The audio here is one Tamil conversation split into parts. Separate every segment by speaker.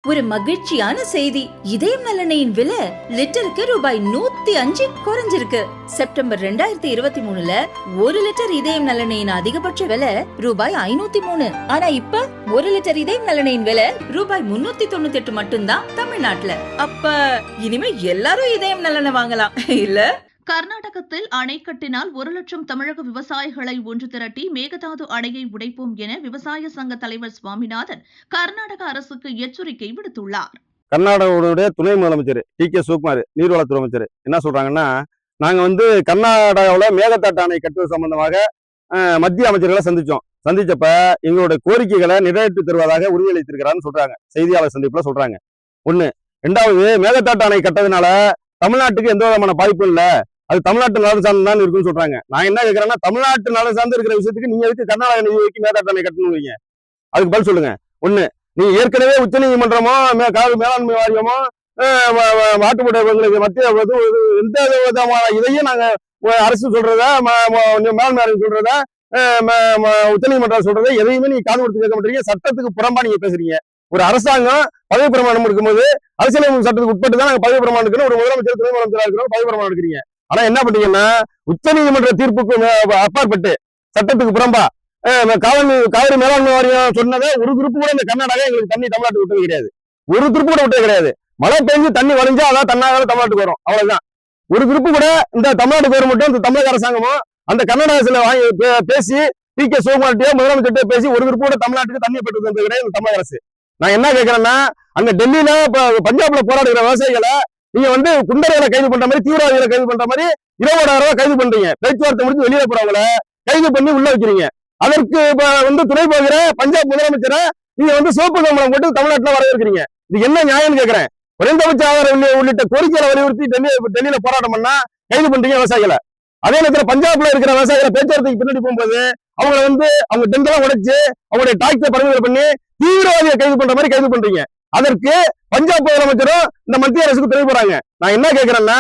Speaker 1: ஒரு மகிழ்ச்சியான செய்தி. இதயம் நல்லெண்ணெயின் விலை லிட்டருக்கு ரூபாய் 105 குறைஞ்சிருக்கு. செப்டம்பர் 2023ல 1 லிட்டர் இதயம் நல்லெண்ணெயின் அதிகபட்ச விலை ரூபாய் 503. ஆனா இப்ப 1 லிட்டர் இதயம் நல்லெண்ணெயின் விலை ரூபாய் 398 மட்டும்தான் தமிழ்நாட்டுல. அப்ப இனிமே எல்லாரும் இதயம் நல்லெண்ணெய் வாங்கலாம் இல்ல?
Speaker 2: கர்நாடகத்தில் அணை கட்டினால் 1 லட்சம் தமிழக விவசாயிகளை ஒன்று திரட்டி மேகதாது அணையை உடைப்போம் என விவசாய சங்க தலைவர் சுவாமிநாதன் கர்நாடக அரசுக்கு எச்சரிக்கை விடுத்துள்ளார்.
Speaker 3: கர்நாடகாவுடைய துணை முதலமைச்சர் டி.கே. சிவகுமார், நீர்வளத்துறை அமைச்சர் என்ன சொல்றாங்கன்னா, நாங்க கர்நாடகாவில் மேகதாட்டு அணை கட்டுவது சம்பந்தமாக மத்திய அமைச்சர்களை சந்திச்சப்ப எங்களுடைய கோரிக்கைகளை நிறைவேற்றி தருவதாக உறுதியளித்திருக்கிறான்னு சொல்றாங்க. செய்தியாளர் சந்திப்புல சொல்றாங்க. ஒண்ணு. ரெண்டாவது, மேகதாட்டு அணை கட்டதுனால தமிழ்நாட்டுக்கு எந்த விதமான பாதிப்பும் இல்ல, அது தமிழ்நாட்டு நலன் சார்ந்து தான் இருக்குன்னு சொல்றாங்க. நான் என்ன கேட்கிறேன்னா, தமிழ்நாட்டு நலன் சார்ந்து இருக்கிற விஷயத்துக்கு நீங்க எதுக்கு கர்நாடக நிதி வைக்க மேகதாட்டு அணை கட்டணுங்க? அதுக்கு பதில் சொல்லுங்க. ஒண்ணு, நீங்க ஏற்கனவே உச்ச நீதிமன்றமோ காவிரி மேலாண்மை வாரியமோ மாட்டுப்படைகளுக்கு மத்திய எந்த விதமான இதையும் நாங்க அரசு சொல்றத மேலாண்மை வாரியம் சொல்றத உச்ச நீதிமன்றம் சொல்றதை எதையுமே நீங்க காது கொடுத்து கேட்க மாட்டீங்க. சட்டத்துக்கு புறம்பா நீங்க பேசுறீங்க. ஒரு அரசாங்கம் பதவி பிரமாணம் இருக்கும்போது அரசியலமைப்பு சட்டத்துக்கு உட்பட்டு தான் நாங்க பதவி பிரமாணம் எடுக்கணும். ஒரு முதலமைச்சர் துணை முதலமைச்சராக இருக்கிறோம், பதவி பிரமாணம் எடுக்கிறீங்க. ஆனா என்ன பண்றீங்கன்னா, உச்ச நீதிமன்ற தீர்ப்புக்கு அப்பாற்பட்டு சட்டத்துக்கு புறம்பா காவிரி மேலாண்மை வாரியம் சொன்னதை ஒரு துருப்பு கூட இந்த கர்நாடகா எங்களுக்கு தண்ணி தமிழ்நாட்டுக்கு விட்டது கிடையாது. ஒரு துருப்பு கூட விட்டது கிடையாது. மழை பெஞ்சு தண்ணி வழிஞ்சா அதான் தன்னால தமிழ்நாட்டுக்கு வரும், அவ்வளவுதான். ஒரு துருப்பு கூட இந்த தமிழ்நாடு கவர்மெண்ட்டும் இந்த தமிழக அரசாங்கமும் அந்த கர்நாடகத்துல பேசி டி.கே. சிவகுமார்கிட்டயோ முதலமைச்சர்கிட்ட பேசி ஒரு துருப்பு கூட தமிழ்நாட்டுக்கு தண்ணி பெற்று தந்தது கிடையாது இந்த தமிழக அரசு. நான் என்ன கேட்கிறேன்னா, அங்க டெல்லியில பஞ்சாப்ல போராடுகிற விவசாயிகளை நீங்க குண்டர்களை கைது பண்ற மாதிரி, தீவிரவாதிகளை கைது பண்ற மாதிரி 20,000 ரூபாய் கைது பண்றீங்க. பேச்சுவார்த்தை முடிச்சு வெளியில போறவங்களை கைது பண்ணி உள்ள வைக்கிறீங்க. அதற்கு துணை போகிற பஞ்சாப் முதலமைச்சரை நீங்க சிவப்பு கம்பளம் போட்டு தமிழ்நாட்டுல வரவேற்கிறீங்க. இது என்ன நியாயம்னு கேட்கிறேன். குறைந்தபட்ச ஆதாரம் உள்ளிட்ட கோரிக்கைகளை வலியுறுத்தி டெல்லியில போராட்டம் பண்ணா கைது பண்றீங்க விவசாயிகளை. அதே நேரத்தில் பஞ்சாப்ல இருக்கிற விவசாயிகளை பேச்சுவார்த்தைக்கு பின்னாடி போகும்போது அவங்க அவங்க டெண்டெல்லாம் உடைச்சு அவங்களுடைய டாக்ஸை பறிமுதல் பண்ணி தீவிரவாதியை கைது பண்ற மாதிரி கைது பண்றீங்க. அதற்கு பஞ்சாப் முதலமைச்சரும் இந்த மத்திய அரசுக்கு துணை போறாங்க. நான் என்ன கேட்கிறேன்னா,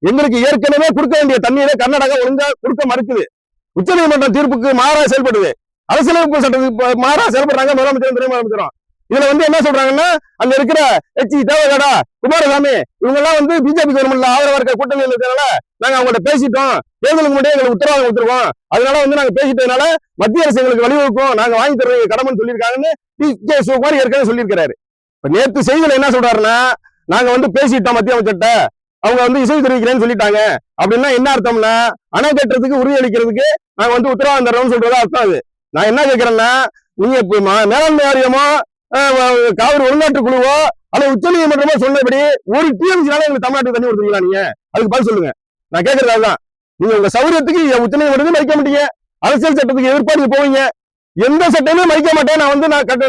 Speaker 3: எங்களுக்கு ஏற்கனவே கொடுக்க வேண்டிய தண்ணீரை கர்நாடகா ஒழுங்கா கொடுக்க மறுக்குது. உச்ச நீதிமன்ற தீர்ப்புக்கு மாறா செயல்படுது. அரசியலமைப்பு சட்டத்துக்கு மாறா செயல்படுறாங்க முதலமைச்சரும் துணை முதலமைச்சரும். இதுல என்ன சொல்றாங்கன்னா, அங்க இருக்கிற தேவகடா, குமாரசாமி இவங்க எல்லாம் பிஜேபி கவர்மெண்ட்ல ஆதரவா இருக்க கூட்டணியில் இருக்கிறனால நாங்க அவங்கள்ட்ட பேசிட்டோம், தேர்தலுக்கு முன்னாடியே எங்களுக்கு உத்தரவாதம் கொடுத்துருக்கோம், அதனால நாங்க பேசிட்டதுனால மத்திய அரசு எங்களுக்கு வழிவகுக்கும், நாங்க வாங்கி தர கடமைன்னு சொல்லியிருக்காங்கன்னு டி.கே. சிவகுமார் ஏற்கனவே சொல்லியிருக்கிறாரு. இப்ப நேற்று செய்தியில என்ன சொல்றாருன்னா, நாங்க பேசிட்டோம் மத்திய அமைச்சர்கிட்ட, அவங்க இசை தெரிவிக்கிறேன்னு சொல்லிட்டாங்க. அப்படின்னா என்ன அர்த்தம்னா, அணை கட்டுறதுக்கு உறுதியளிக்கிறதுக்கு நாங்க உத்தரவாதம் தர்றோம்னு சொல்றதா அர்த்தம். அது நான் என்ன கேட்கிறேன்னா, நீங்க மேலாண்மை வாரியமோ காவிரி ஒழுங்காற்று குழுவோ அல்லது உச்ச நீதிமன்றமோ சொன்னபடி ஒரு டிஎம்சினால எங்களுக்கு தமிழ்நாட்டுக்கு தண்ணி கொடுத்துருங்களா? நீங்க அதுக்கு பதில் சொல்லுங்க. நான் கேட்கறது அதுதான். நீங்க உங்க சௌரியத்துக்கு உச்ச நீதிமன்றத்தையும் மதிக்க மாட்டீங்க, அரசியல் சட்டத்துக்கு எதிர்ப்பாடு போவீங்க. எந்த சட்டமே மதிக்க மாட்டேன். நான் கட்டி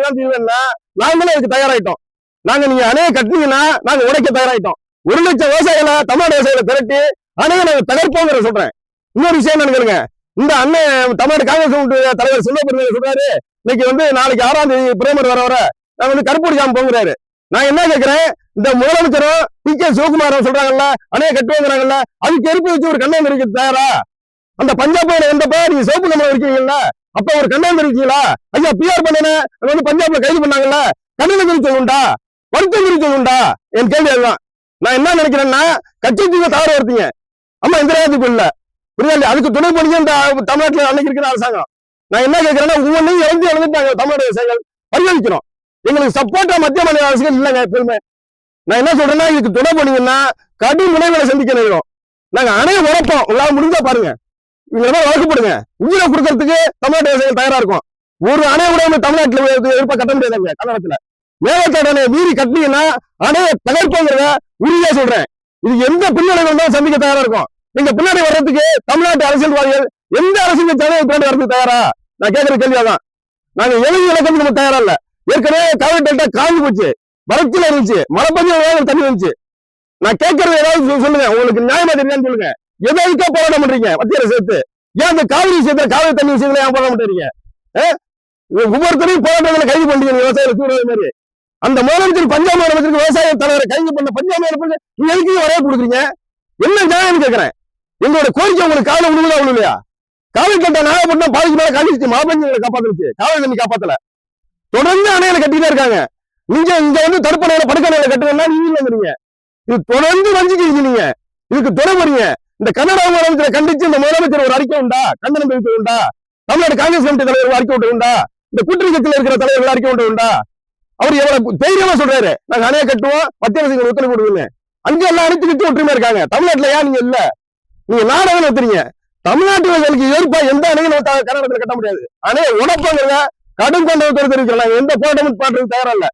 Speaker 3: தான் தீர்வேன்னா நாங்களே அதுக்கு தயாராயிட்டோம். நீங்க அணையை கட்டினீங்கன்னா நாங்க உடைக்க தயாராயிட்டோம். 1 லட்சம் விவசாயிகளை தமிழ்நாடு விவசாயிகளை திரட்டி அணையை நாங்க தகர்ப்போங்கிற சொல்றேன். இன்னொரு விஷயம் நினைக்கிறேங்க, இந்த அண்ணன் தமிழ்நாடு காங்கிரஸ் தலைவர் செல்வபெருமை சொல்றாரு, இன்னைக்கு நாளைக்கு 6ஆம் தேதி பிரதமர் வர நாங்க கருப்பூடிக்காம போங்கிறாரு. நான் என்ன கேட்கிறேன், இந்த முதலமைச்சரும் டி.கே. சிவகுமாரும் சொல்றாங்கல்ல அணையை கட்டுவாங்கிறாங்கல்ல, அதுக்கு எரிப்பு வச்சு ஒரு கண்ணம் தெரிவிக்க தயாரா? அந்த பஞ்சாப் வந்தப்ப நீங்க சிவப்பு கம்பளம் இருக்கீங்கல்ல, அப்ப ஒரு கண்ணம் தெரிவிக்கீங்களா? ஐயா பிஆர் பண்ணன பஞ்சாப்ல கைது பண்ணாங்கல்ல, கண்ணனம் தெரிவிச்சது உண்டா? வருத்தம் தெரிவிச்சது உண்டா? என் கேள்வி அதுதான். நான் என்ன நினைக்கிறேன்னா, கட்சிக்கு தவறு வருத்தீங்க. அம்மா இந்திரா காந்தி இல்ல புரியாது, அதுக்கு துணை போனீங்க இந்த தமிழ்நாட்டுல அன்னைக்கு இருக்கிற அரசாங்கம். நான் என்ன கேட்கிறேன்னா, ஒவ்வொன்றையும் இழந்துட்டாங்க தமிழ்நாடு விவசாயிகள். பரிகணிக்கிறோம். எங்களுக்கு சப்போர்ட்டா மத்திய மாநில அரசுகள் இல்லைங்க எப்பவுமே. நான் என்ன சொல்றேன்னா, இதுக்கு துணை போனீங்கன்னா கடும் முனைகளை சந்திக்க நேரம். நாங்க அணையை உழைப்போம், உங்களால முடிஞ்சா பாருங்க, இவங்க வழக்கப்படுங்க, உயிரை கொடுக்கறதுக்கு தமிழ்நாட்டு விவசாயிகள் தயாரா இருக்கும். ஒரு அணை கூட தமிழ்நாட்டுல எதிர்ப்பா கட்ட முடியாதுங்க. கர்நாடகத்துல மேகதாட்டு அணையை மீறி கட்டினீங்கன்னா அணையை தகர்ப்போங்கிறத உறுதியா சொல்றேன். இது எந்த பின்னடைவு வந்தாலும் சந்திக்க தயாரா இருக்கும். நீங்க பின்னாடி வர்றதுக்கு தமிழ்நாட்டு அரசியல்வாதிகள் எந்த அரசியல் கட்சியாலும் பின்னாடி வர்றதுக்கு தயாரா? நான் கேட்கிற கேள்வியாதான். நாங்க எழுதி இலக்கத்துக்கு நம்ம தயாரா இல்ல. ஏற்கனவே காவிரி டெல்டா காஞ்சி போச்சு, வறட்சியில இருந்துச்சு, மழை பெஞ்ச தண்ணி இருந்துச்சு. நான் கேட்கறது ஏதாவது சொல்லுங்க, உங்களுக்கு நியாயமா தெரியான்னு சொல்லுங்க. எதுக்கா போராட்டம் பண்றீங்க மத்திய அரசு சேர்த்து? ஏன் அந்த காவிரி விஷயத்துல காவிரி தண்ணி விஷயத்துல ஏன் போராட்டம் பண்றீங்க? ஒவ்வொருத்தரையும் போராட்டங்களை கைது பண்றீங்க விவசாயிகள் மாதிரி. அந்த முதலமைச்சர் பஞ்சாப் முதலமைச்சருக்கு விவசாய தலைவரை கைது பண்ண பஞ்சாப் முதலமைச்சர் நீங்க எதுக்கு வரைய கொடுக்குறீங்க? என்ன நியாயம் கேட்கிறேன். எங்களோட கோரிக்கை உங்களுக்கு காலை விடுவதா இல்லையா? காவிரி கட்ட நாகப்பட்டினம் பாதிக்கு மேல காலிச்சு, மாபஞ்சங்களை காப்பாத்துச்சு, காவிரி தண்ணி காப்பாத்தல. தொடர்ந்து அணைகளை கட்டிட்டே இருக்காங்க. நீங்க இங்க வந்து தடுப்பணையில படுக்கணையில கட்டுவேன்னா நீங்க வந்துறீங்க. இது தொடர்ந்து வஞ்சிக்கிறீங்க. நீங்க இதுக்கு துணை போறீங்க. இந்த கன்னட முதலமைச்சரை கண்டிச்சு இந்த முதலமைச்சர் ஒரு அறிக்கை உண்டா? கண்டனம் தெரிவித்து உண்டா? தமிழ்நாடு காங்கிரஸ் கமிட்டி தலைவர் அறிக்கை விட்டு உண்டா? இந்த கூட்டணி கட்சியில் இருக்கிற தலைவர்கள் அறிக்கை விட்டு உண்டா? அவர் எவ்வளவு தைரியமா சொல்றாரு, நாங்க அணைய கட்டுவோம், மத்திய அரசுக்கு ஒத்துழைப்பு கொடுங்க. அங்க எல்லாம் அனைத்து கட்சி ஒற்றுமையா இருக்காங்க. தமிழ்நாட்டுல ஏன் நீங்க இல்ல? நீங்க நாடகம் நடத்துறீங்க. தமிழ்நாட்டுகளுக்கு எதிர்ப்பா எந்த அணையும் கர்நாடகத்தில் கட்ட முடியாது. அணைய உடப்பங்கிறத கடும் கொண்டு தெரிவிக்கிறோம். எந்த போராட்டமும் பாட்டுறதுக்கு தயாரா இல்ல.